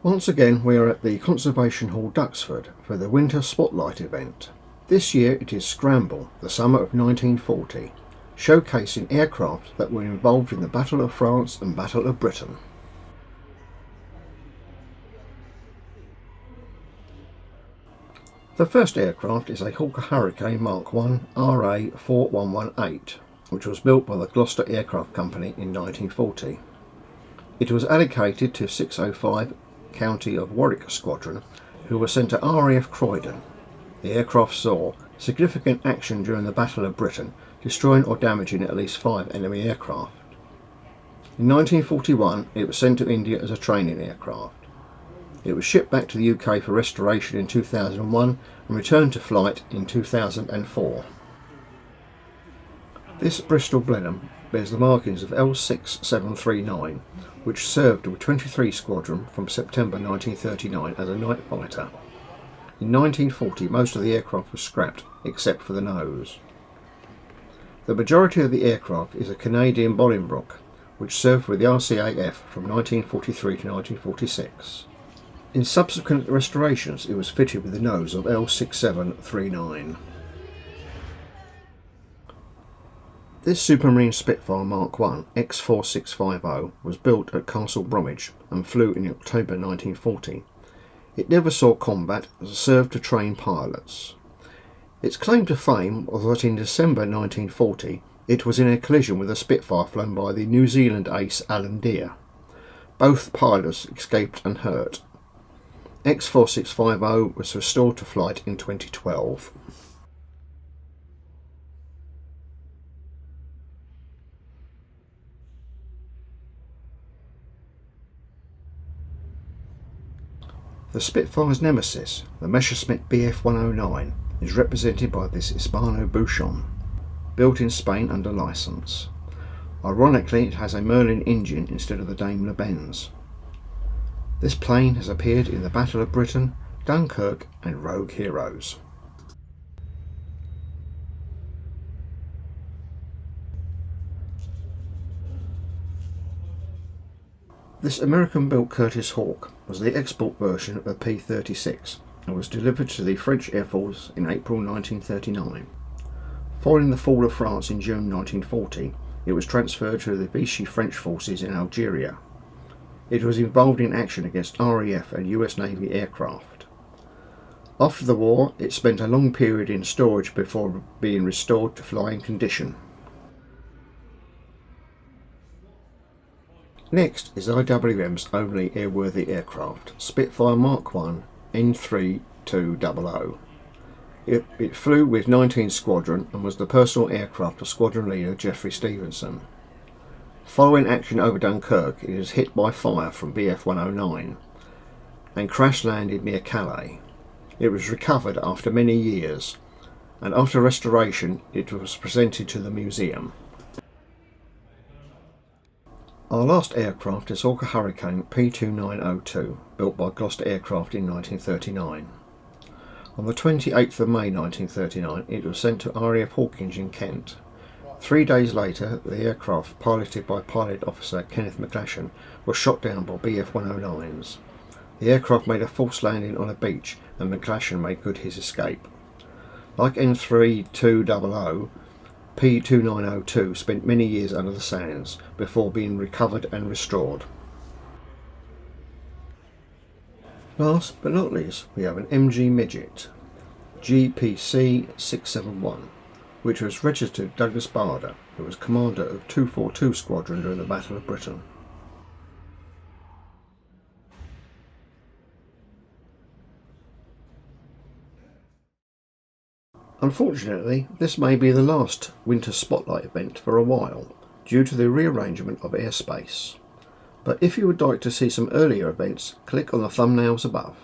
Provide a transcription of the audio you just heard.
Once again we are at the Conservation Hall Duxford for the Winter Spotlight event. This year it is Scramble, the summer of 1940, showcasing aircraft that were involved in the Battle of France and Battle of Britain. The first aircraft is a Hawker Hurricane Mark I RA4118, which was built by the Gloucester Aircraft Company in 1940. It was allocated to 605 County of Warwick Squadron, who were sent to RAF Croydon. The aircraft saw significant action during the Battle of Britain, destroying or damaging at least 5 enemy aircraft. In 1941 it was sent to India as a training aircraft. It was shipped back to the UK for restoration in 2001 and returned to flight in 2004. This Bristol Blenheim bears the markings of L6739, which served with 23 Squadron from September 1939 as a night fighter. In 1940 most of the aircraft was scrapped except for the nose. The majority of the aircraft is a Canadian Bolingbroke, which served with the RCAF from 1943 to 1946. In subsequent restorations it was fitted with the nose of L6739. This Supermarine Spitfire Mark I X4650 was built at Castle Bromwich and flew in October 1940. It never saw combat as it served to train pilots. Its claim to fame was that in December 1940 it was in a collision with a Spitfire flown by the New Zealand ace Alan Deere. Both pilots escaped unhurt. X4650 was restored to flight in 2012. The Spitfire's nemesis, the Messerschmitt Bf 109, is represented by this Hispano Bouchon, built in Spain under licence. Ironically, it has a Merlin engine instead of the Daimler Benz. This plane has appeared in the Battle of Britain, Dunkirk and Rogue Heroes. This American-built Curtiss Hawk was the export version of a P-36 and was delivered to the French Air Force in April 1939. Following the fall of France in June 1940, it was transferred to the Vichy French forces in Algeria. It was involved in action against RAF and US Navy aircraft. After the war, it spent a long period in storage before being restored to flying condition. Next is IWM's only airworthy aircraft, Spitfire Mark I N3200. It flew with 19 Squadron and was the personal aircraft of Squadron Leader Geoffrey Stevenson. Following action over Dunkirk, it was hit by fire from Bf 109 and crash landed near Calais. It was recovered after many years, and after restoration it was presented to the museum. Our last aircraft is Hawker Hurricane P2902, built by Gloucester Aircraft in 1939. On the 28th of May 1939 it was sent to RAF Hawkinge in Kent. 3 days later the aircraft, piloted by Pilot Officer Kenneth McGlashan, was shot down by Bf 109s. The aircraft made a false landing on a beach and McGlashan made good his escape. Like N3200, P2902 spent many years under the sands before being recovered and restored. Last but not least, we have an MG Midget, GPC 671, which was registered Douglas Bader, who was commander of 242 Squadron during the Battle of Britain. Unfortunately, this may be the last Winter Spotlight event for a while, due to the rearrangement of airspace. But if you would like to see some earlier events, click on the thumbnails above.